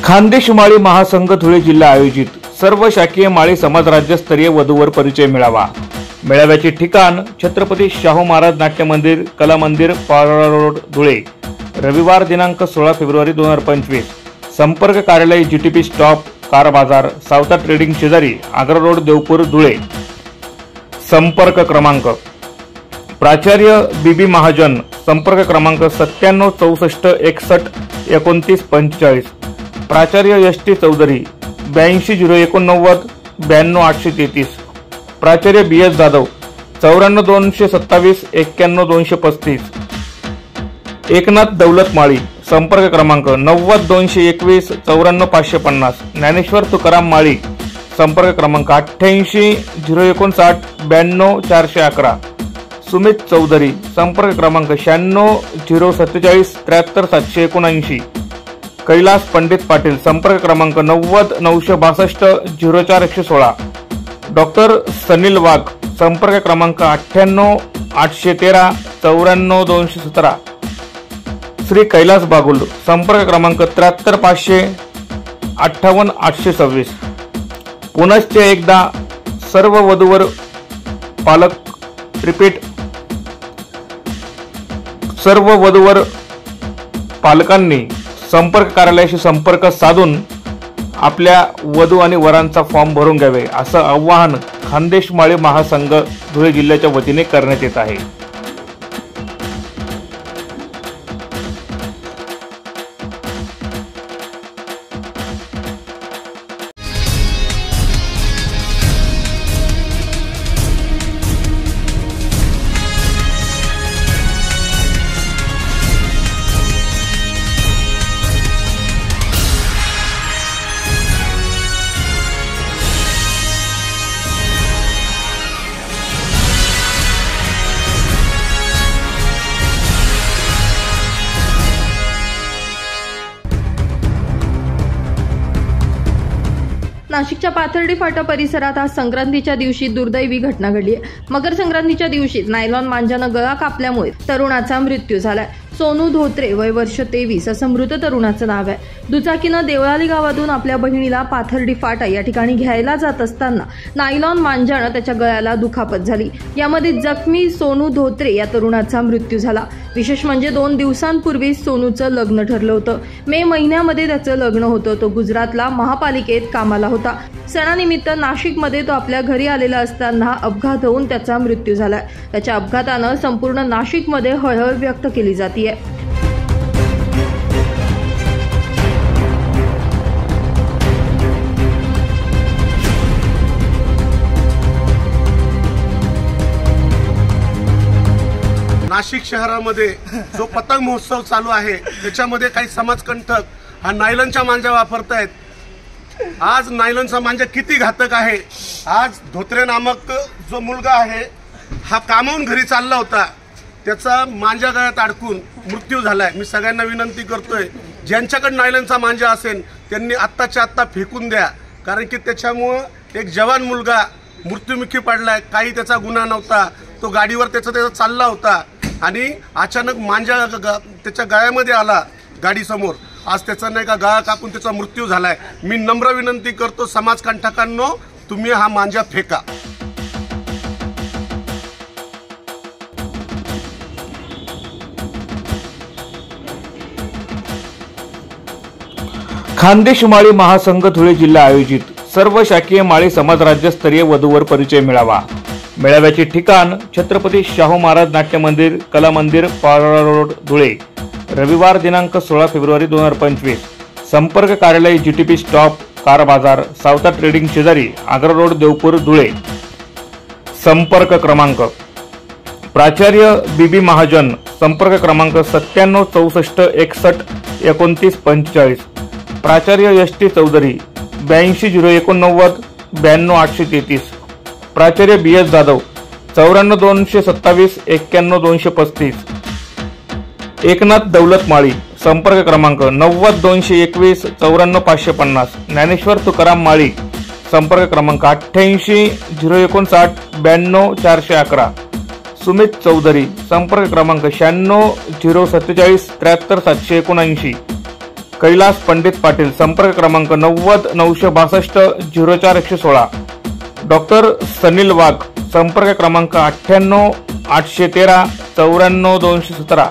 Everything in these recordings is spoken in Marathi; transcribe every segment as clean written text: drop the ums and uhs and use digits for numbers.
खानदेश माळी महासंघ धुळे जिल्हा आयोजित सर्व शाखीय माळी समाज राज्यस्तरीय वधूवर परिचय मेळावा। मेळाव्याचे ठिकाण छत्रपती शाहू महाराज नाट्य मंदिर, कला मंदिर, पारोळा रोड, धुळे। रविवार दिनांक 16 फेब्रुवारी 2025। संपर्क कार्यालय जीटीपी स्टॉप, कार बाजार, सावता ट्रेडिंग शेजारी, आग्रा रोड, देवपूर, धुळे। संपर्क क्रमांक प्राचार्य बीबी महाजन, संपर्क क्रमांक 97 64 61 29 45। प्राचार्य एस.टी. चौधरी 82 089 92 833। प्राचार्य बी.एस. जाधव 94 227 91 235। एकनाथ दौलत माळी, संपर्क क्रमांक 90 221 94 550। ज्ञानेश्वर तुकाराम माळी, संपर्क क्रमांक 88 059 92 411। सुमित चौधरी, संपर्क क्रमांक 96 047 73 779। कैलास पंडित पाटील, संपर्क क्रमांक 90 962 04 116। डॉक्टर सनील वाघ, संपर्क क्रमांक 98 813 94 217। श्री कैलास बागुल, संपर्क क्रमांक 73 500 58 826। पुनश्च एकदा सर्व वधूवर पालक रिपीट सर्व वधूवर पालकांनी संपर्क कार्यालयाशी संपर्क साधून आपल्या वधू आणि वरांचा फॉर्म भरून घ्यावे, असं आवाहन खानदेश माळी महासंघ धुळे जिल्ह्याच्या वतीने करण्यात येत आहे। नाशिकच्या पाथर्डी फाटा परिसरात आज संक्रांतीच्या दिवशी दुर्दैवी घटना घडली आहे। मकर संक्रांतीच्या दिवशीच नायलॉन मांजानं गळा कापल्यामुळे तरुणाचा मृत्यू झालाय। सोनू धोत्रे, वय वर्ष 23 असं मृत तरुणाचं नाव आहे। दुचाकीनं देवळाली गावातून आपल्या बहिणीला पाथर्डी फाटा या ठिकाणी घ्यायला जात असताना नायलॉन मांजानं त्याच्या गळ्याला दुखापत झाली। यामध्ये जखमी सोनू धोत्रे या तरुणाचा मृत्यू झाला। विशेष म्हणजे 2 दिवसांपूर्वी सोनूचं लग्न ठरलं होतं। मे महिन्यामध्ये त्याचं लग्न होतं। तो गुजरातला महापालिकेत कामाला होता। सणानिमित्त नाशिकमध्ये तो आपल्या घरी आलेला असताना अपघात होऊन त्याचा मृत्यू झालाय। त्याच्या अपघातानं संपूर्ण नाशिकमध्ये हळहळ व्यक्त केली जाते। नाशिक शहरामध्ये जो पतंग महोत्सव चालू आहे त्याच्यामध्ये काही समाजकंटक हा नायलॉनच्या मांजा वापरतायत। आज नायलॉनचा मांजा किती घातक आहे। आज धोत्रे नामक जो मुलगा आहे हा कामावून घरी चालला होता, त्याचा मांजा गळ्यात अडकून मृत्यू झालाय। मी सगळ्यांना विनंती करतोय, ज्यांच्याकडे नायलॉनचा मांजा असेल त्यांनी आत्ताच्या आत्ता फेकून द्या, कारण की त्याच्यामुळं एक जवान मुलगा मृत्युमुखी पडलाय। काही त्याचा गुन्हा नव्हता, तो गाडीवर त्याचा चालला होता आणि अचानक मांजा त्याच्या गळ्यामध्ये आला गाडीसमोर। आज त्याचा नाही का गळा कापून त्याचा मृत्यू झालाय। मी नम्र विनंती करतो समाजकंटकांनो, तुम्ही हा मांजा फेका। खानदेश माळी महासंघ धुळे जिल्हा आयोजित सर्व शाखीय माळी समाज राज्यस्तरीय वधूवर परिचय मेळावा। मेळाव्याचे ठिकाण छत्रपती शाहू महाराज नाट्य मंदिर, कला मंदिर, पारोळा रोड, धुळे। रविवार दिनांक 16 फेब्रुवारी 2025। संपर्क कार्यालय जीटीपी स्टॉप, कार बाजार, सावता ट्रेडिंग शेजारी, आग्रा रोड, देवपूर, धुळे। संपर्क क्रमांक प्राचार्य बीबी महाजन, संपर्क क्रमांक 97 64 61 29 45। प्राचार्य एस.टी. चौधरी 82 089 92 833। प्राचार्य बी.एस. जाधव 94 227 91 235। एकनाथ दौलत माळी, संपर्क क्रमांक 90 221 94 550। ज्ञानेश्वर तुकाराम माळी, संपर्क क्रमांक 88 059 92 411। सुमित चौधरी, संपर्क क्रमांक 96 047 73 779। कैलास पंडित पाटील संपर्क क्रमांक 90 962 04 116. डॉक्टर सनील वाघ संपर्क क्रमांक 98 813 94 217.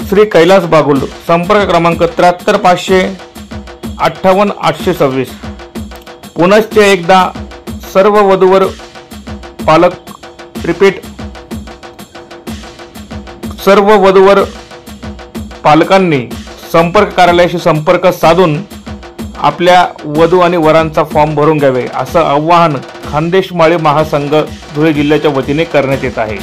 श्री कैलास बागुल संपर्क क्रमांक 73 500 58 826. पुनश्च एकदा सर्व वधूवर पालक रिपीट सर्व वधूवर पालकांनी संपर्क कार्यालयाशी संपर्क साधून आपल्या वधू आणि वरांचा फॉर्म भरून घ्यावे असं आवाहन खानदेश माळी महासंघ धुळे जिल्ह्याच्या वतीने करण्यात येत आहे.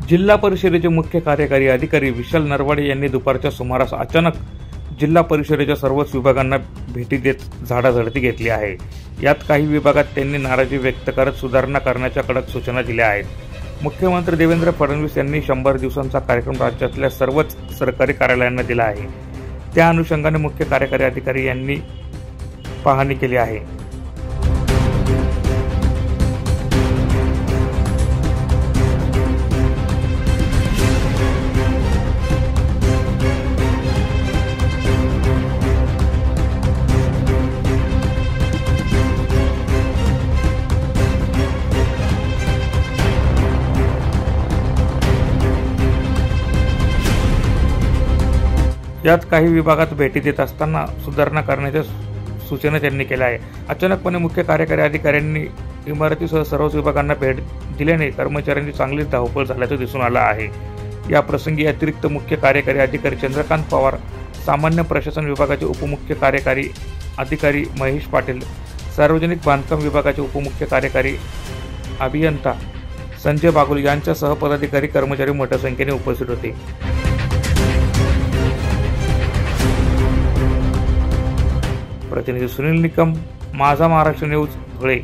जिल्हा परिषदेचे मुख्य कार्यकारी अधिकारी विशाल नरवाडे यांनी दुपारच्या सुमारास अचानक जिल्हा परिषदेच्या सर्वच विभागांना भेटी देत झाडाझडती घेतली आहे. यात काही विभागात त्यांनी नाराजी व्यक्त करत सुधारणा करण्याच्या कडक सूचना दिल्या आहेत. मुख्यमंत्री देवेंद्र फडणवीस यांनी 100 दिवसांचा कार्यक्रम राज्यातल्या सर्वच सरकारी कार्यालयांना दिला आहे. त्या अनुषंगाने मुख्य कार्यकारी अधिकारी यांनी पाहणी केली आहे. यात काही विभागात भेटी देत असताना सुधारणा करण्याच्या सूचना त्यांनी केल्या आहे. अचानकपणे मुख्य कार्यकारी अधिकाऱ्यांनी इमारतीसह सर्वच विभागांना भेट दिल्याने कर्मचाऱ्यांची चांगलीच धावपळ झाल्याचं दिसून आलं आहे. या प्रसंगी अतिरिक्त मुख्य कार्यकारी अधिकारी चंद्रकांत पवार, सामान्य प्रशासन विभागाचे उपमुख्य कार्यकारी अधिकारी महेश पाटील, सार्वजनिक बांधकाम विभागाचे उपमुख्य कार्यकारी अभियंता संजय बागुल यांच्यासह पदाधिकारी कर्मचारी मोठ्या संख्येने उपस्थित होते. प्रतिनिधी सुनील निकम, माझा महाराष्ट्र न्यूज, धुळे.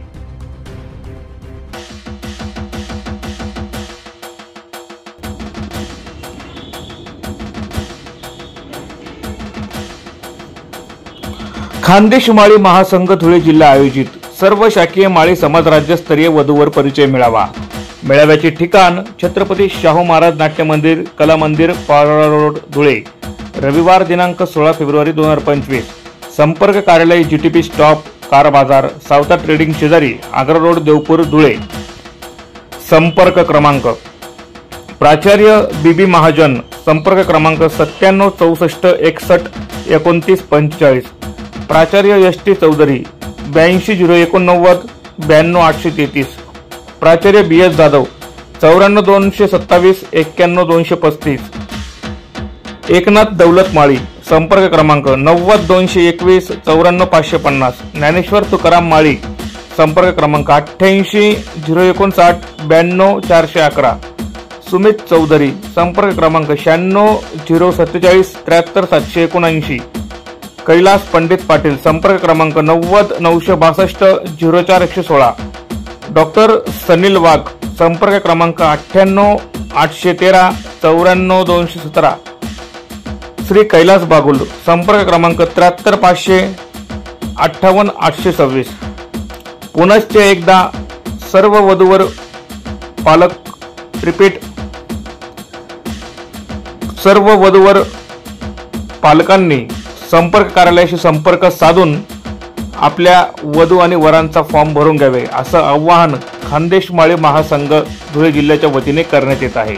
खानदेश माळी महासंघ धुळे जिल्हा आयोजित सर्व शाखीय माळी समाज राज्यस्तरीय वधूवर परिचय मेळावा. मेळाव्याचे ठिकाण छत्रपती शाहू महाराज नाट्य मंदिर, कला मंदिर, पारोळा रोड, धुळे. रविवार दिनांक 16 फेब्रुवारी 2025. संपर्क कार्यालय जीटीपी स्टॉप, कार बाजार, सावता ट्रेडिंग शेजारी, आग्रा रोड, देवपूर, धुळे. संपर्क क्रमांक प्राचार्य बीबी महाजन संपर्क क्रमांक 97 64 61 29 45. प्राचार्य एस.टी. चौधरी 82 089 92 833. प्राचार्य बी.एस. जाधव 94 227 91 235. एकनाथ दौलत माळी संपर्क क्रमांक 90 221 94 550. ज्ञानेश्वर तुकाराम माळी संपर्क क्रमांक 88 059 92 411. सुमित चौधरी संपर्क क्रमांक 96 047 73 779. कैलास पंडित पाटील संपर्क क्रमांक 90 962 04 116. डॉक्टर सनील वाघ संपर्क क्रमांक 98 813 94 217. श्री कैलास बागुल संपर्क क्रमांक 73 500 58 826. पुनश्च एकदा सर्व वधूवर पालक रिपीट सर्व वधूवर पालकांनी संपर्क कार्यालयाशी संपर्क साधून आपल्या वधू आणि वरांचा फॉर्म भरून घ्यावे असं आवाहन खानदेश माळी महासंघ धुळे जिल्ह्याच्या वतीने करण्यात येत आहे.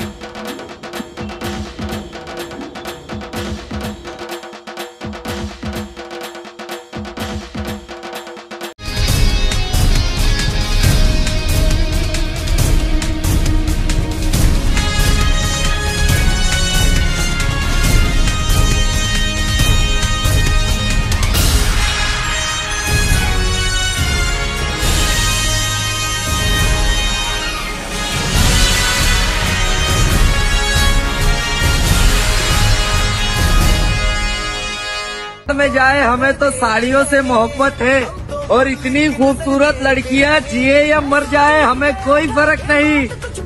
में जाए हमें तो साड़ियों से मोहब्बत है और इतनी खूबसूरत लड़कियां जिए या मर जाए हमें कोई फर्क नहीं।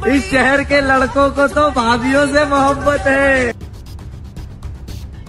इस शहर के लड़कों को तो भाभियों से मोहब्बत है।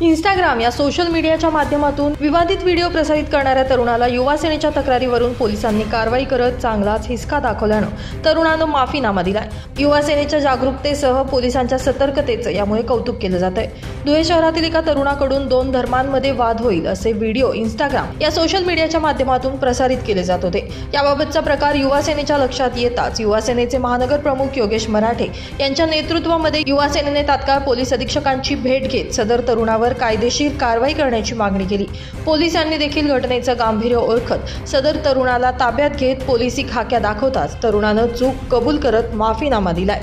इंस्टाग्राम या सोशल मीडियाच्या माध्यमातून विवादित व्हिडिओ प्रसारित करणाऱ्या तरुणाला युवा सेनेच्या तक्रारीवरून पोलिसांनी कारवाई करत चांगलाच हिसका दाखवल्यानं तरुणानं माफीनामा दिलाय। युवा सेनेच्या जागरूकतेसह पोलिसांच्या सतर्कतेचं यामुळे कौतुक केलं जात आहे। धुळे शहरातील एका तरुणाकडून 2 धर्मांमध्ये वाद होईल असे व्हिडिओ इंस्टाग्राम या सोशल मीडियाच्या माध्यमातून प्रसारित केले जात होते। याबाबतचा प्रकार युवा सेनेच्या लक्षात येताच युवा सेनेचे महानगर प्रमुख योगेश मराठे यांच्या नेतृत्वामध्ये युवा सेनेने तात्काळ पोलीस अधीक्षकांची भेट घेत सदर तरुणावर कायदेशीर कारवाई करण्याची मागणी केली। पोलिसांनी देखील घटनेचं गांभीर्य ओळखत सदर तरुणाला ताब्यात घेत पोलिसी खाक्या दाखवताच तरुणानं चूक कबूल करत माफीनामा दिलाय।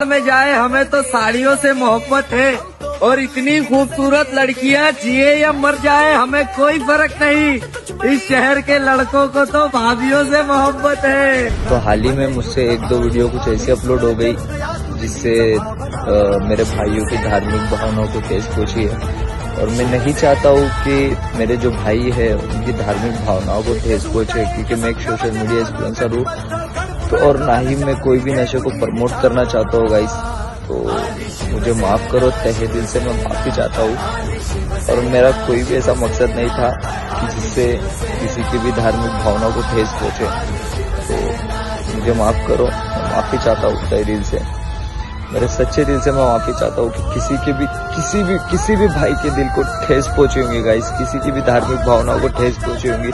में जाए हमें तो साड़ियों से मोहब्बत है और इतनी खूबसूरत लड़कियां जिए या मर जाए हमें कोई फर्क नहीं। इस शहर के लड़कों को तो भाभियों से मोहब्बत है। तो हाल ही में मुझसे 1-2 वीडियो कुछ ऐसी अपलोड हो गई जिससे मेरे भाइयों की धार्मिक भावनाओं को ठेस पहुंची है और मैं नहीं चाहता हूँ कि मेरे जो भाई है उनकी धार्मिक भावनाओं को ठेस पहुंचे, क्योंकि मैं एक सोशल मीडिया इन्फ्लुएंसर हूँ तो और ना ही मैं कोई भी नशे को प्रमोट करना चाहता हूँ गाइस। तो मुझे माफ करो, तहे दिल से मैं माफी चाहता हूँ और मेरा कोई भी ऐसा मकसद नहीं था कि जिससे किसी की भी धार्मिक भावनाओं को ठेस पहुंचे। तो मुझे माफ करो, मैं माफी चाहता हूँ तहे दिल से, मेरे सच्चे दिल से मैं माफी चाहता हूँ कि किसी भी भाई के दिल को ठेस पहुंची होंगी गाइस, किसी की भी धार्मिक भावनाओं को ठेस पहुंची होंगी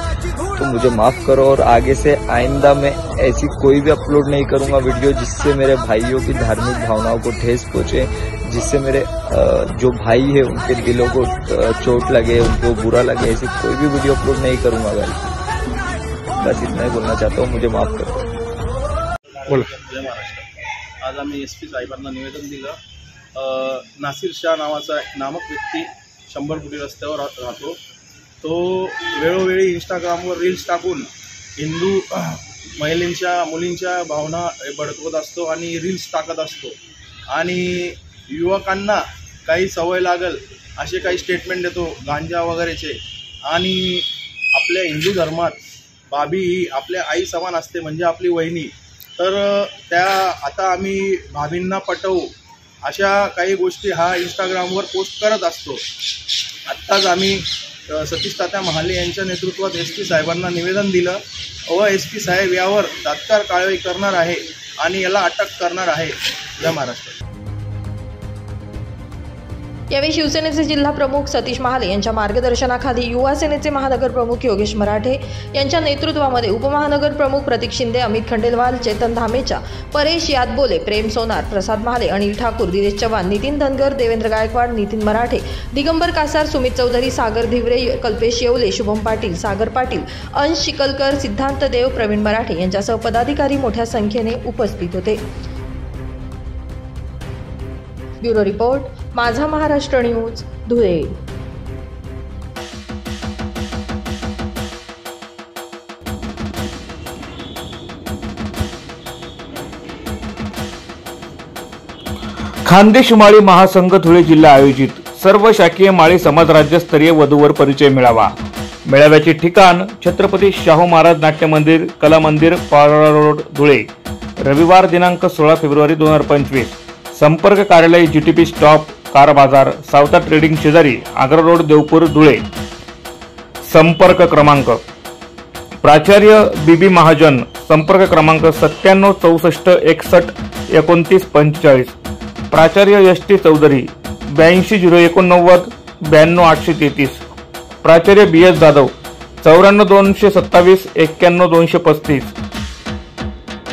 तो मुझे माफ करो। और आगे से आइंदा मैं ऐसी कोई भी अपलोड नहीं करूंगा वीडियो जिससे मेरे भाइयों की धार्मिक भावनाओं को ठेस पहुंचे, जिससे मेरे जो भाई है उनके दिलों को चोट लगे, उनको बुरा लगे, ऐसी कोई भी वीडियो अपलोड नहीं करूंगा गाइस। बस इतना ही बोलना चाहता हूँ, मुझे माफ करो। आज आम्ही SP साहेबांना निवेदन दिलं। नासिर शाह नावाचा नामक व्यक्ती 100 फुटी रस्त्यावर राहतो। तो वेळोवेळी इंस्टाग्रामवर रील्स टाकून हिंदू मुलींच्या भावना भडकवत असतो आणि रील्स टाकत असतो आणि युवकांना काही सवय लागल असे काही स्टेटमेंट देतो गांजा वगैरेचे। आणि आपल्या हिंदू धर्मात भाभी ही आपल्या आई समान असते, म्हणजे आपली वहिनी। तर त्या आता आम्ही भाभींना पटवू अशा काही गोष्टी हा इंस्टाग्रामवर पोस्ट करत असतो। आत्ताच आम्ही सतीश तात्या महाले यांच्या नेतृत्वात SP साहेबांना निवेदन दिलं व SP साहेब यावर तात्काळ कारवाई करणार आहे आणि याला अटक करणार आहे। जय महाराष्ट्र। यावेळी शिवसेनेचे जिल्हा प्रमुख सतीश महाले यांच्या मार्गदर्शनाखाली युवा सेनेचे महानगर प्रमुख योगेश मराठे यांच्या नेतृत्वामध्ये उपमहानगर प्रमुख प्रतीक शिंदे, अमित खंडेलवाल, चेतन धामेचा, परेश यादबोले, प्रेम सोनार, प्रसाद महाले, अनिल ठाकूर, दिनेश चव्हाण, नितीन धनगर, देवेंद्र गायकवाड, नितीन मराठे, दिगंबर कासार, सुमित चौधरी, सागर धिवरे, कल्पेश येवले, शुभम पाटील, सागर पाटील, अंश शिकलकर, सिद्धांत देव, प्रवीण मराठे यांच्यासह पदाधिकारी मोठ्या संख्येने उपस्थित होते। ब्युरो रिपोर्ट, माझा महाराष्ट्र न्यूज, धुळे। खानदेश माळी महासंघ धुळे जिल्हा आयोजित सर्व शाखीय माळी समाज राज्यस्तरीय वधूवर परिचय मेळावा। मेळाव्याचे ठिकाण छत्रपती शाहू महाराज नाट्य मंदिर, कला मंदिर, पारोळा रोड, धुळे। रविवार दिनांक 16 फेब्रुवारी 2025। संपर्क कार्यालय GTP स्टॉप, कार बाजार, सावता ट्रेडिंग शेजारी, आग्रा रोड, देवपूर, धुळे। संपर्क क्रमांक प्राचार्य BB महाजन, संपर्क क्रमांक 97 64 61 29 45। प्राचार्य ST चौधरी, 82 089 92 833। प्राचार्य BS जाधव, 94 227 91 235।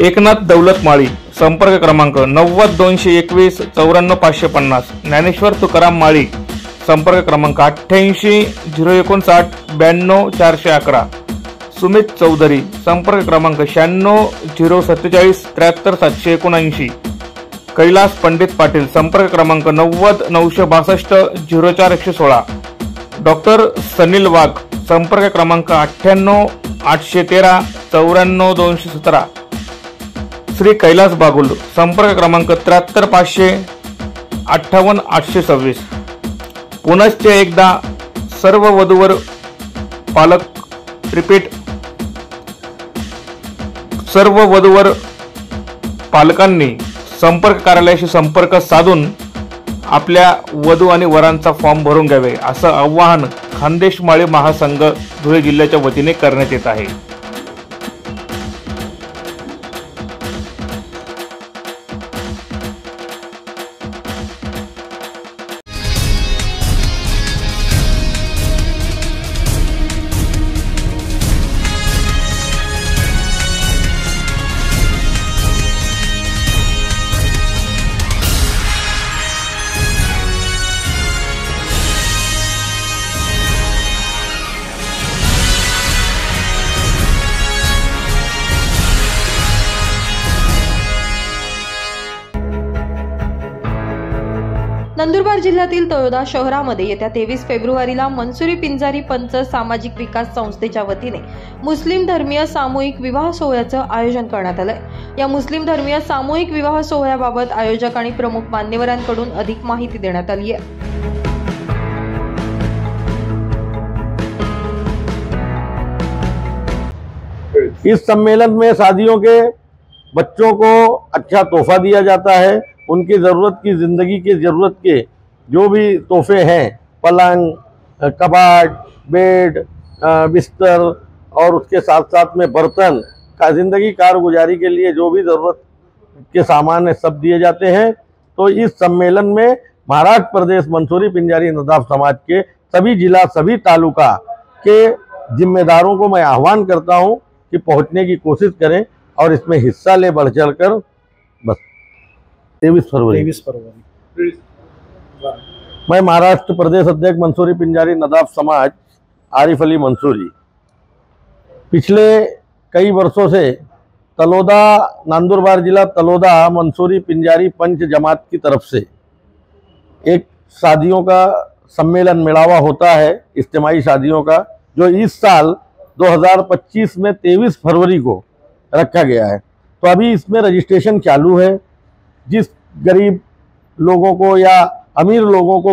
एकनाथ दौलत माळी, संपर्क क्रमांक 90 221 94 550। ज्ञानेश्वर तुकाराम माळी, संपर्क क्रमांक 88 059 92 411। सुमित चौधरी, संपर्क क्रमांक 96 047 73 779। कैलास पंडित पाटील, संपर्क क्रमांक 90 962 04 116। डॉक्टर सनील वाघ, संपर्क क्रमांक 98 813 94 217। श्री कैलास बागुल, संपर्क क्रमांक 73 500 58 826। पुनश्च एकदा सर्व वधूवर पालक रिपीट सर्व वधूवर पालकांनी संपर्क कार्यालयाशी संपर्क साधून आपल्या वधू आणि वरांचा फॉर्म भरून घ्यावे असं आवाहन खानदेश माळी महासंघ धुळे जिल्ह्याच्या वतीने करण्यात येत आहे. नंदुरबार जिल्ह्यातील तळोदा शहरामध्ये येत्या 23 फेब्रुवारीला मनसुरी पिंजारी पंच सामाजिक विकास संस्थेच्या वतीने मुस्लिम धर्मीय सामूहिक विवाह सोहळ्याचं आयोजन करण्यात आलंय. या मुस्लिम धर्मीय सामूहिक विवाह सोहळ्याबाबत आयोजक आणि प्रमुख मान्यवरांकडून अधिक माहिती देण्यात आली आहे. इस सम्मेलन में शादियों के बच्चों को अच्छा तोहफा दिया जाता है. उनकी ज़रूरत की ज़िंदगी की ज़रूरत के जो भी तोहफे हैं, पलंग, कबाड़, बेड, बिस्तर और उसके साथ साथ में बर्तन का ज़िंदगी कारगुजारी के लिए जो भी ज़रूरत के सामान है सब दिए जाते हैं. तो इस सम्मेलन में महाराष्ट्र प्रदेश मंसूरी पिंजारी नदाफ समाज के सभी जिला सभी तालुका के जिम्मेदारों को मैं आह्वान करता हूं कि पहुंचने की कोशिश करें और इसमें हिस्सा ले बढ़ चढ़ कर. बस 23 फरवरी मैं महाराष्ट्र प्रदेश अध्यक्ष मंसूरी पिंजारी नदाफ समाज आरिफ अली मंसूरी पिछले कई वर्षों से तलोदा नंदुरबार जिला तलोदा मंसूरी पिंजारी पंच जमात की तरफ से एक शादियों का सम्मेलन मेलावा होता है, इज्तिमाई शादियों का, जो इस साल 2025 में 23 फरवरी को रखा गया है. तो अभी इसमें रजिस्ट्रेशन चालू है. जिस गरीब लोगों को या अमीर लोगों को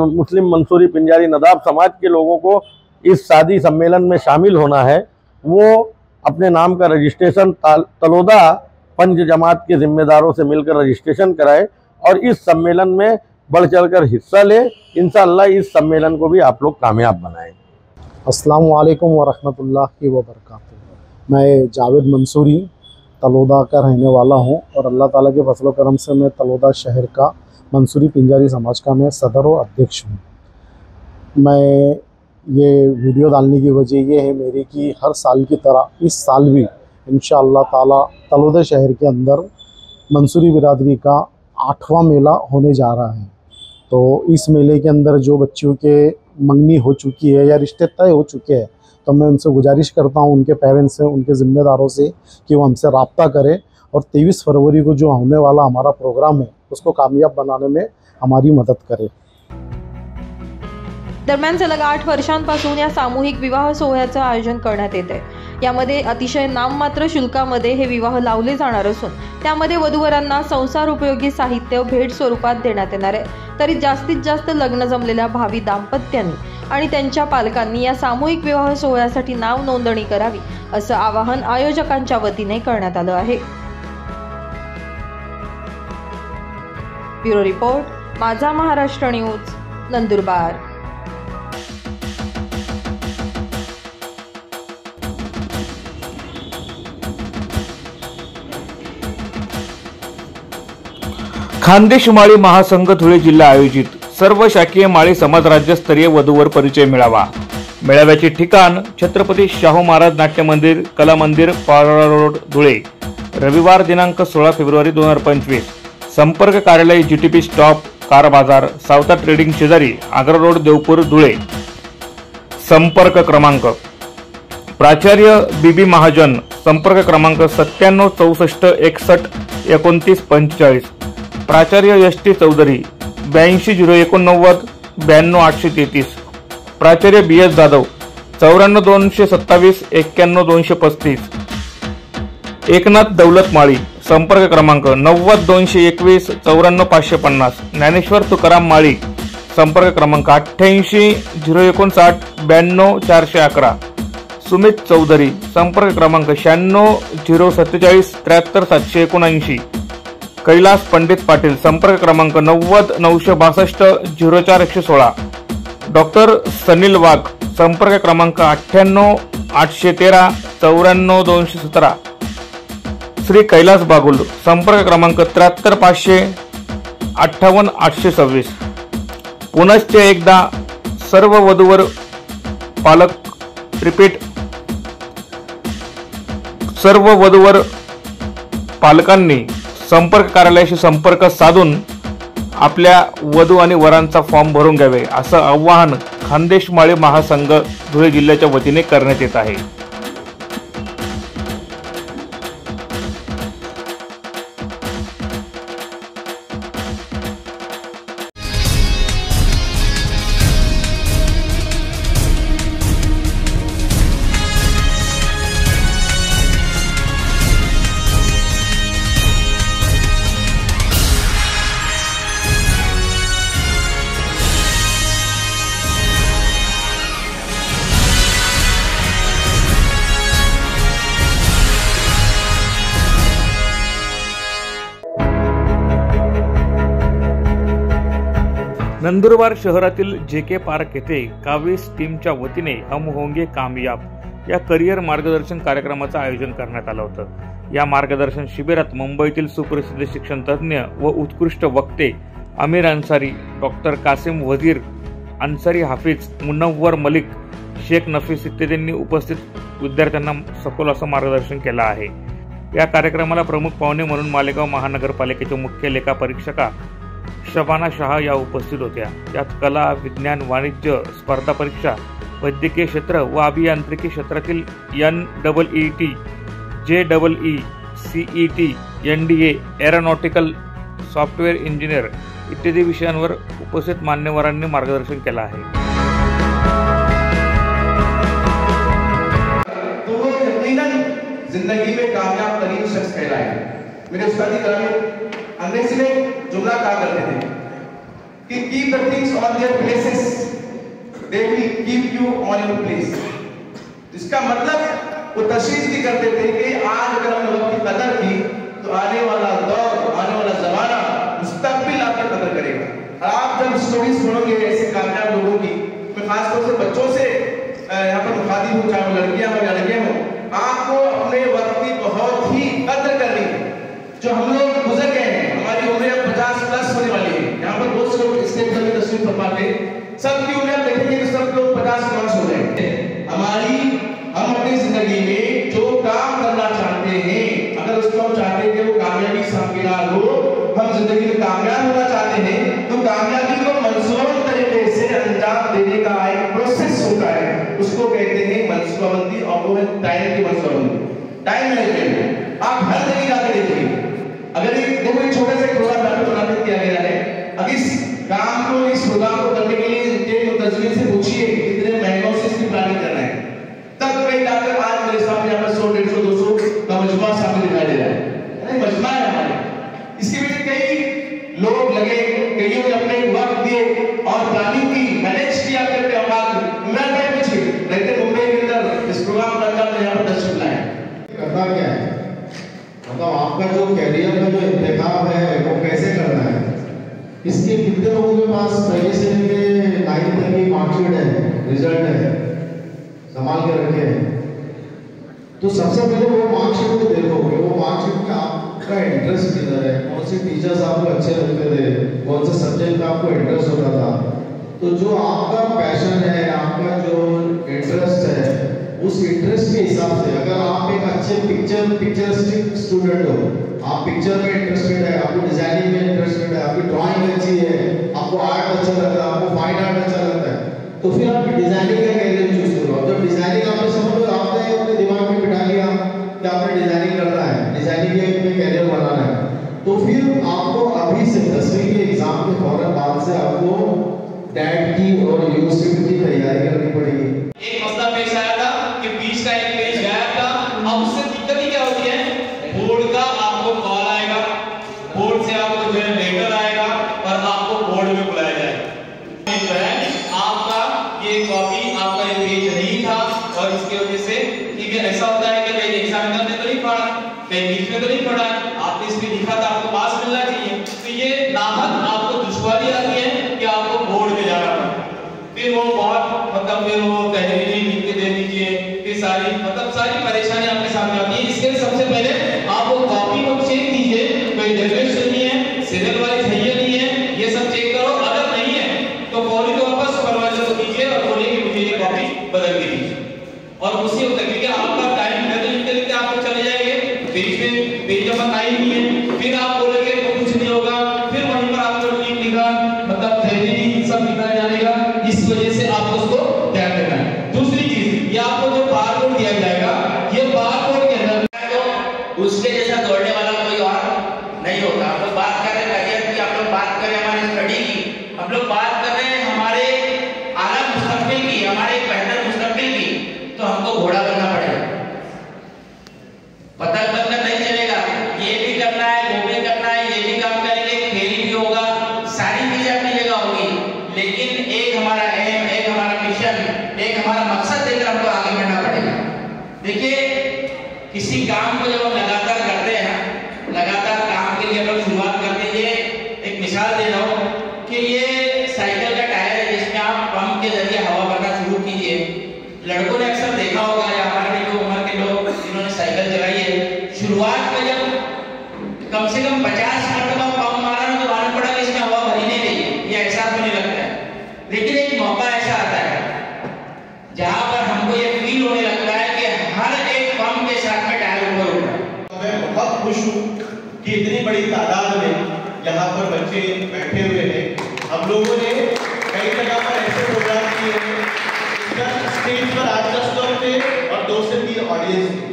मुस्लिम मंसूरी पिंजारी नदाफ समाज के लोगों को इस शादी सम्मेलन में शामिल होना है, वो अपने नाम का रजिस्ट्रेशन तलोदा पंच जमात के जिम्मेदारों से मिलकर रजिस्ट्रेशन कराए और इस सम्मेलन में बढ़ चढ़कर हिस्सा ले. इंशाअल्लाह इस सम्मेलन को भी आप लोग कामयाब बनाएं. अस्सलाम वालेकुम व रहमतुल्लाहि व बरकातुहू. मैं जावेद मंसूरी तलोदा का रहने वाला हूं और अल्लाह ताला के फजल करम से मैं तलोदा शहर का मंसूरी पिंजारी समाज का मैं सदर और अध्यक्ष हूं. मैं ये वीडियो डालने की वजह ये है मेरी कि हर साल की तरह इस साल भी इंशाअल्लाह ताला तलोदा शहर के अंदर मंसूरी बिरादरी का 8वां मेला होने जा रहा है. तो इस मेले के अंदर जो बच्चों के मंगनी हो चुकी है या रिश्ते तय हो चुके हैं, तो मैं उनसे गुजारिश करता हूं, उनके पेरेंट्स से, उनके ज़िम्मेदारों से कि वो हमसे रब्ता करें और 23 फरवरी को जो होने वाला हमारा प्रोग्राम है उसको कामयाब बनाने में हमारी मदत करें. दरम्यान सलग 8 वर्षांपासून या सामूहिक विवाह सोहळ्याचं आयोजन करण्यात येत आहे. यामध्ये अतिशय नाममात्र शुल्कामध्ये हे विवाह लावले जाणार असून त्यामध्ये वधूवरांना संसार उपयोगी साहित्य भेट स्वरूपात देण्यात येणार आहे. तरी जास्तीत जास्त लग्न जमलेल्या भावी दाम्पत्यांनी आणि त्यांच्या पालकांनी या सामूहिक विवाह सोहळ्यासाठी नाव नोंदणी करावी असं आवाहन आयोजकांच्या वतीने करण्यात आलं आहे. ब्युरो रिपोर्ट, माझा महाराष्ट्र न्यूज, नंदुरबार. खानदेश माळी महासंघ धुळे जिल्हा आयोजित सर्व शाखीय माळी समाज राज्यस्तरीय वधूवर परिचय मेळावा. मेळाव्याचे ठिकाण छत्रपती शाहू महाराज नाट्य मंदिर, कला मंदिर, पारोळा रोड, धुळे. रविवार दिनांक 16 फेब्रुवारी 2025. संपर्क कार्यालय GTP स्टॉप, कार बाजार, सावता ट्रेडिंग शेजारी, आग्रा रोड, देवपूर, धुळे. संपर्क क्रमांक प्राचार्य BB महाजन, संपर्क क्रमांक 97 64 61 29 45. प्राचार्य ST चौधरी, 82 089 92 833. प्राचार्य BS जाधव, 94 227 91 235. एकनाथ दौलत माळी, संपर्क क्रमांक 90 221 94 550. ज्ञानेश्वर तुकाराम माळी, संपर्क क्रमांक 88 059 92 411. सुमित चौधरी संपर्क क्रमांक 96 047 73 779. कैलास पंडित पाटील संपर्क क्रमांक 90 962 04 116. डॉक्टर सनील वाघ संपर्क क्रमांक 98 813 94 217. श्री कैलास बागुल संपर्क क्रमांक 73 500 58 826. पुनश्च एकदा सर्व वधूवर पालक रिपीट सर्व वधूवर पालकांनी संपर्क कार्यालयाशी संपर्क साधून आपल्या वधू आणि वरांचा फॉर्म भरून घ्यावे असं आवाहन खानदेश माळी महासंघ धुळे जिल्ह्याच्या वतीने करण्यात येत आहे. नंदुरबार शहरातील जेके पार्क येथे कावीस टीमच्या वतीने हम होंगे कामयाब या करिअर मार्गदर्शन कार्यक्रमाचं आयोजन करण्यात आलं होतं. या मार्गदर्शन शिबिरात मुंबईतील सुप्रसिद्ध शिक्षण तज्ज्ञ व उत्कृष्ट वक्ते आमिर अन्सारी, डॉक्टर कासिम वजीर, अन्सारी हाफिज, मुनव्वर मलिक, शेख नफीस इत्यादींनी उपस्थित विद्यार्थ्यांना सखोल असं मार्गदर्शन केलं आहे. या कार्यक्रमाला प्रमुख पाहुणे म्हणून मालेगाव महानगरपालिकेच्या मुख्य लेखा परीक्षका शबाना शाह या उपस्थित होत्या. यात कला, विज्ञान, वाणिज्य, स्पर्धा परीक्षा, वैद्यकीय क्षेत्र व अभियांत्रिकी क्षेत्रातील NEET, JEE, CET, NDA, aeronautical, software engineer इत्यादी विषयांवर उपस्थित मान्यवरांनी मार्गदर्शन केलं आहे. तो वो यकीनन जिंदगी में कामयाब तरीन शख्स कहलाए. मेरे उस्तादी ग्रामीण अंग्रेजी में जुमला कहा करते थे कि keep the things on their places, they will keep you on your place. इसका मतलब वो तशरीह भी करते थे कि आज अगर हमने वक्त की कदर की तो आने वाला दौर, आने वाला जमाना मुस्तकबिल आपकी कदर करेगा. और आप जब स्टोरीज सुनोगे ऐसे कामयाब लोगों की, मैं खासतौर से बच्चों से यहाँ पर मुखातिब हूँ, चाहे वो लड़कियां हो या लड़के हों, आपको अपने वक्त की बहुत ही कदर करनी है. जो हम लोग गुजर गए हैं, हमारी उम्र 50+ होने वाली है. यहाँ पर बहुत से लोग स्टेज पर तस्वीर फरमाते हैं, सबकी उम्र आप देखेंगे तो सब लोग 50+ हो जाएंगे. हम अपनी जिंदगी में जो काम करना चाहते हैं, अगर उसको हम चाहते हैं कि वो कामयाबी सामगिरार हो, हम जिंदगी में कामयाब होना चाहते हैं, तो कामयाबी को मंसूबाबंद तरीके से अंजाम देने का एक प्रोसेस होता है. उसको कहते हैं मंसूबाबंदी और वो है टाइम की मंसूबाबंदी, टाइम मैनेजमेंट. आप हर जगह जाकर देखिए, अगर एक देखो एक छोटा सा प्रोग्राम यहाँ पे मुनाफिद किया गया है. अब इस काम को, इस प्रोग्राम को करने के लिए इनके मुतज़्ज़िमीन से पूछिए कितने महीनों से इसकी प्लानिंग कर रहे हैं. तब कहीं जाकर आज मेरे सामने यहाँ पर 100, 150, 200 का मजमा सामने दिखाई दे रहा है. नहीं, मजमा है हमारे. इसके पीछे कई लोग लगे, कईयों ने अपने वक्त दिए और प्लानिंग की, मैनेज किया करके औकात. इमरान भाई पूछिए, रहते मुंबई के अंदर इस प्रोग्राम का अंदर यहाँ पर तशरीफ लाए. करना क्या है, मतलब आपका जो कैरियर का जो इंतखाब है वो कैसे करना है. इसके कितने लोगों के पास पहले से लेके 9th तक की मार्कशीट है, रिजल्ट है, संभाल के रखे हैं. तो सबसे पहले वो मार्कशीट को देखो कि वो मार्कशीट में आपका इंटरेस्ट किधर है, कौन से टीचर्स आपको अच्छे लगते थे, कौन से सब्जेक्ट में आपको इंटरेस्ट होता था. तो जो आपका पैशन है, आपका जो इंटरेस्ट है, उस इंटरेस्ट के हिसाब से अगर आप एक अच्छे पिक्चरिस्टिक स्टूडेंट हो, आप पिक्चर में इंटरेस्टेड है, आपको डिजाइनिंग में इंटरेस्टेड है, आपकी ड्राइंग अच्छी है, आपको आर्ट अच्छा लगता है, आपको फाइन आर्ट अच्छा लगता है, तो फिर आप डिजाइनिंग का कैरियर चूज करो. जब डिजाइनिंग आपने समझ लो, आपने अपने दिमाग में बिठा लिया कि आपने डिजाइनिंग करना है, डिजाइनिंग में कैरियर बनाना है, तो फिर आपको अभी से 10वीं के एग्जाम के फौरन बाद से आपको टैट की और यूनिवर्सिटी की तैयारी करनी पड़ेगी. एक मसला पेश आया था कि बीच का एक पेज गायब था. अब उससे दिक्कत ही क्या होती है, बोर्ड का आपको कॉल आएगा, बोर्ड से आपको जो है लेटर आएगा और आपको बोर्ड में बुलाया जाएगा. और उसी वक्त क्योंकि आपका टाइम है तो लिखते लिखते आप चले जाएंगे, पेज में पेज जमा टाइम नहीं है, फिर आप बोलेंगे तो कुछ नहीं होगा, फिर वहीं पर आपको लिखा मतलब थ्योरी सब लिखा जाएगा। इस वजह से आपको उसको ध्यान देना है। दूसरी चीज, ये आपको जो बार कोड दिया जाएगा, ये बार कोड के अंदर तो उसके जैसा दौड़ने वाला कोई और नहीं होता। हम लोग बात कर रहे हैं करियर की, आप लोग बात कर रहे हैं हमारी स्टडी की, हम लोग बात कर रहे हैं हमारे आला मुस्तकबिल की, हमारे बेहतर मुस्तकबिल की, तो हमको घोड़ा बनना पड़ेगा। पतंग बनकर नहीं चलेगा, ये भी करना है, वो भी करना है, ये भी काम करेंगे, खेल भी होगा, सारी चीजें अपनी जगह होगी, लेकिन एक हमारा एम, एक हमारा मिशन, एक हमारा मकसद लेकर हमको आगे बढ़ना पड़ेगा। देखिए, किसी काम को जब हम लगातार करते हैं ना, लगातार काम के लिए हम लोग शुरुआत कर दीजिए। एक मिसाल दे रहा हूँ कि ये साइकिल का टायर है जिसमें आप पंप के जरिए हवा भरना शुरू कीजिए। लड़कों ने अक्सर देखा होगा, या हमारे जो उम्र के लोग जिन्होंने साइकिल चलाई है, शुरुआत में जब कम से कम 50 मरतबा पंप मारा ना तो मालूम पड़ा कि इसमें हवा भरी नहीं रही है, ये एहसास होने लगता है। लेकिन एक मौका ऐसा आता है जहां पर हमको ये फील होने लगता है कि हर एक पंप के साथ में टायर ऊपर उठ रहा है। मैं बहुत खुश हूँ कि इतनी बड़ी तादाद में यहाँ पर बच्चे बैठे हुए हैं। हम लोगों ने कई जगह पर ऐसे प्रोग्राम किए हैं, स्टेज पर 8-10 लोग थे और 2 से 3 ऑडियंस थे,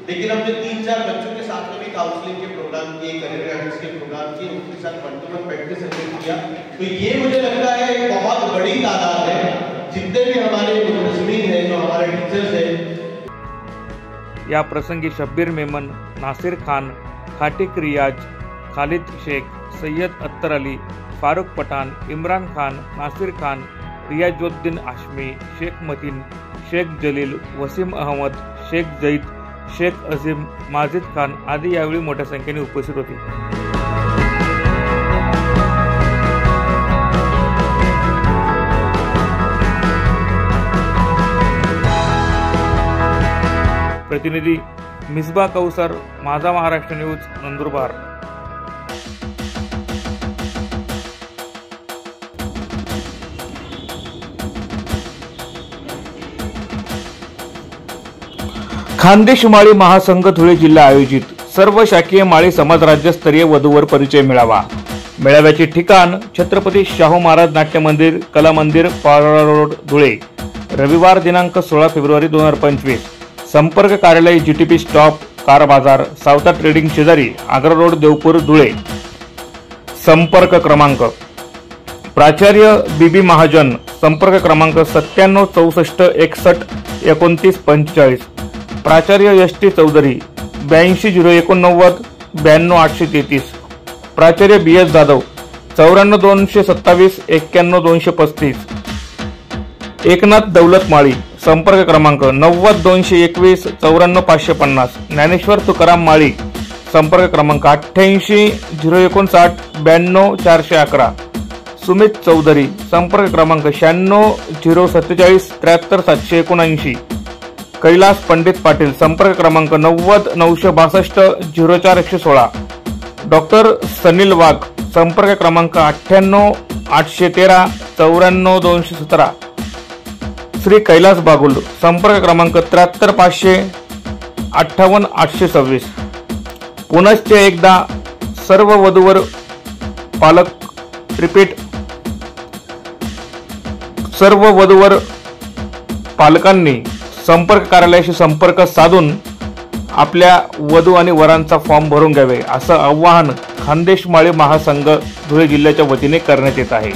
लेकिन हमने 3-4 बच्चों के साथ में भी काउंसलिंग के प्रोग्राम किए, करियर गाइडेंस के प्रोग्राम किए, उनके साथ 1-to-1 प्रैक्टिस किया। तो ये मुझे लगता है एक बहुत बड़ी तादाद है। जितने भी हमारे मुतज़मीन हैं, जो हमारे टीचर्स हैं, या प्रसंगी शब्बीर मेमन, नासिर खान, खाटिक रियाज, खालिद शेख, सय्यद अत्तर अली, फारूक पठान, इमरान खान, नासिर खान, रियाजुद्दीन आशमी, शेख मतीन, शेख जलील, वसीम अहमद, शेख जईद, शेख अजीम, माजिद खान आदी यावेळी मोठ्या संख्येने उपस्थित होते। प्रतिनिधी मिसबा कौसर, माझा महाराष्ट्र न्यूज, नंदुरबार। खानदेश माळी महासंघ धुळे जिल्हा आयोजित सर्व शाखीय माळी समाज राज्यस्तरीय वधूवर परिचय मेळावा। मेळाव्याचे ठिकाण छत्रपती शाहू महाराज नाट्य मंदिर, कला मंदिर, पारोळा रोड, धुळे। रविवार दिनांक 16 फेब्रुवारी 2025। संपर्क कार्यालय जीटीपी स्टॉप, कार बाजार, सावता ट्रेडिंग शेजारी, आग्रा रोड, देवपूर, धुळे। संपर्क क्रमांक प्राचार्य बीबी महाजन, संपर्क क्रमांक 97 64 61 29 45। प्राचार्य एस.टी. चौधरी, 82 089 92 833। प्राचार्य बी.एस. जाधव, 94 227 91 235। एकनाथ दौलत माळी, संपर्क क्रमांक 90 221 94 550। ज्ञानेश्वर तुकाराम माळी, संपर्क क्रमांक 88 059 92 411। सुमित चौधरी, संपर्क क्रमांक 96 047 73 779। कैलास पंडित पाटील, संपर्क क्रमांक 90 962 04 116। डॉक्टर सनील वाघ, संपर्क क्रमांक 98 813 94 217। श्री कैलास बागुल, संपर्क क्रमांक 73 500 58 826। पुनश्च एकदा सर्व वधूवर पालक रिपीट सर्व वधूवर पालकांनी संपर्क कार्यालयाशी संपर्क साधून आपल्या वधू आणि वरांचा फॉर्म भरून घ्यावे, असं आवाहन खानदेश माळी महासंघ धुळे जिल्ह्याच्या वतीने करण्यात येत आहे।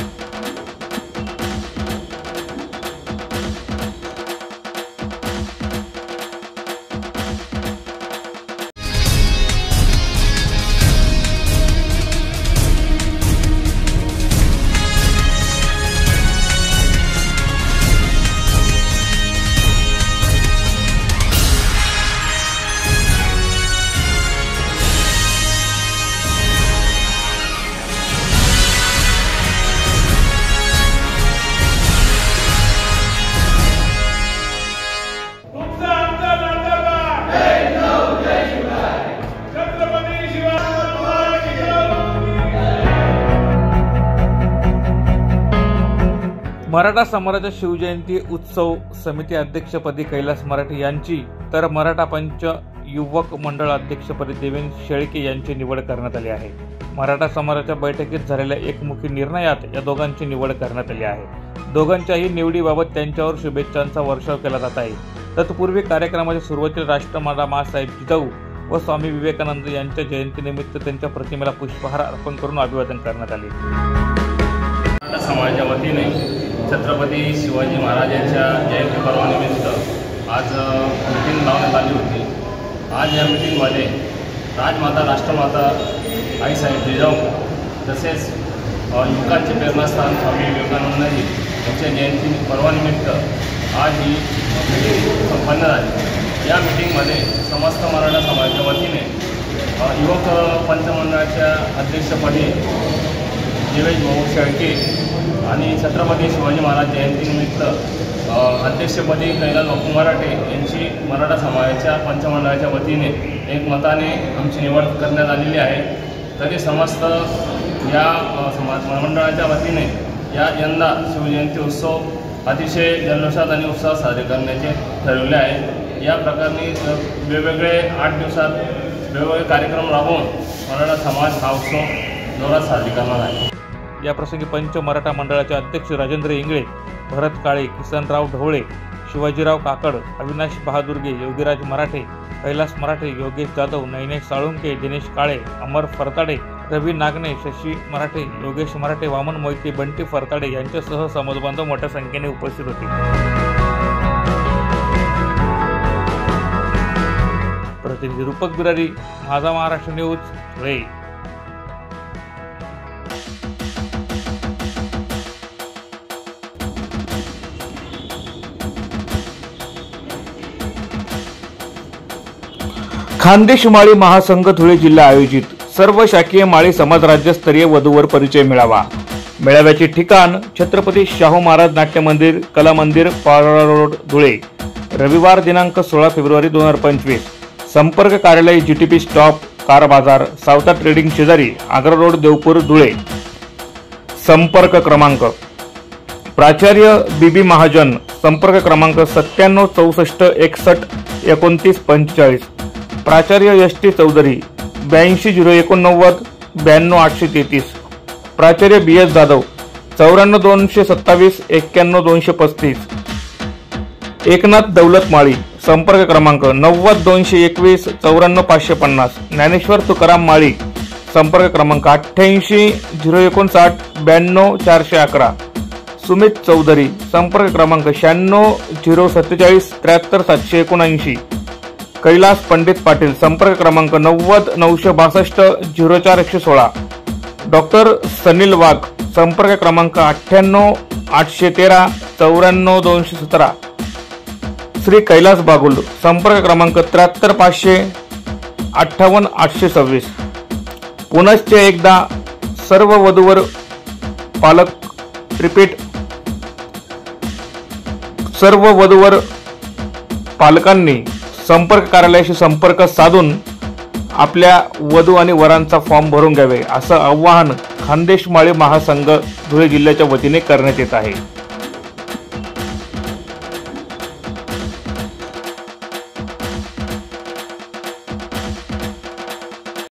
मराठा समाजाच्या शिवजयंती उत्सव समिती अध्यक्षपदी कैलास मराठे यांची तर मराठा पंच युवक मंडळ अध्यक्षपदी देवेंद्र शेळके यांची निवड करण्यात आली आहे। मराठा समाजाच्या बैठकीत झालेल्या एकमुखी निर्णयात या दोघांची निवड करण्यात आली आहे। दोघांच्याही निवडीबाबत त्यांच्यावर शुभेच्छांचा वर्षाव केला जात आहे। तत्पूर्वी कार्यक्रमाच्या सुरुवातीला राष्ट्रमाता माँसाहेब जिजाऊ व स्वामी विवेकानंद यांच्या जयंतीनिमित्त त्यांच्या प्रतिमेला पुष्पहार अर्पण करून अभिवादन करण्यात आले। मराठा समाजाच्या वतीने छत्रपती शिवाजी महाराजांच्या जयंती पर्वानिमित्त आज मीटिंग लावण्यात आली होती। आज या मीटिंगमध्ये राजमाता राष्ट्रमाता आईसाहेब जिजाऊ तसेच युवकांचे प्रेरणास्थान स्वामी विवेकानंदजी यांच्या जयंती पर्वानिमित्त आज ही मीटिंग संपन्न झाली। या मीटिंगमध्ये समस्त मराठा समाजाच्या वतीने युवक पंचमंडळाच्या अध्यक्षपदी देवेंद्र भाऊ शेळके आणि छत्रपती शिवाजी महाराज जयंतीनिमित्त अध्यक्षपदी कैलास बापू मराठे यांची मराठा समाजाच्या पंचमंडळाच्या वतीने एकमताने आमची निवड करण्यात आलेली आहे। तरी समस्त या मंडळाच्या वतीने यंदा शिवजयंती उत्सव अतिशय जल्लोषात आणि उत्साहात साजरे करण्याचे ठरवले आहे। या प्रकारे वेगवेगळे 8 दिवसात वेगवेगळे कार्यक्रम राबवून मराठा समाज हा उत्सव जोरात साजरी करणार आहे। या प्रसंगी पंच मराठा मंडळाचे अध्यक्ष राजेंद्र इंगळे, भरत काळे, किसनराव ढवळे, शिवाजीराव काकड, अविनाश बहादुर्गे, योगीराज मराठे, कैलास मराठे, योगेश जाधव, नैनेश साळुंके, दिनेश काळे, अमर फरताडे, रवी नागणे, शशी मराठे, योगेश मराठे, वामन मोहिते, बंटी फरताडे यांच्यासह समाजबांधव मोठ्या संख्येने उपस्थित होते। प्रतिनिधी रूपक बिरारी, माझा महाराष्ट्र न्यूज, धुळे। खानदेश माळी महासंघ धुळे जिल्हा आयोजित सर्व शाखीय माळी समाज राज्यस्तरीय वधूवर परिचय मेळावा। मेळाव्याचे ठिकाण छत्रपती शाहू महाराज नाट्य मंदिर, कला मंदिर, पारोळा रोड, धुळे। रविवार दिनांक 16 फेब्रुवारी 2025। संपर्क कार्यालय जीटीपी स्टॉप, कार बाजार, सावता ट्रेडिंग शेजारी, आग्रा रोड, देवपूर, धुळे। संपर्क क्रमांक प्राचार्य बीबी महाजन, संपर्क क्रमांक 97 64 61 29 45। प्राचार्य एस.टी. चौधरी, 82 089 92 833। प्राचार्य बी.एस. जाधव, 94 227 91 235। एकनाथ दौलत माळी, संपर्क क्रमांक 90 221 94 550। ज्ञानेश्वर तुकाराम माळी, संपर्क क्रमांक 88 059 92 411। सुमित चौधरी, संपर्क क्रमांक 96 047 73 779। कैलास पंडित पाटील, संपर्क क्रमांक 90 962 04 116। डॉक्टर सनील वाघ, संपर्क क्रमांक 98 813 94 217। श्री कैलास बागुल, संपर्क क्रमांक 73 500 58 826। पुनश्च एकदा सर्व वधूवर पालक रिपीट सर्व वधूवर पालकांनी संपर्क कार्यालयाशी संपर्क साधून आपल्या वधू आणि वरांचा फॉर्म भरून घ्यावे, असं आवाहन खानदेश माळी महासंघ धुळे जिल्ह्याच्या वतीने करण्यात येत आहे।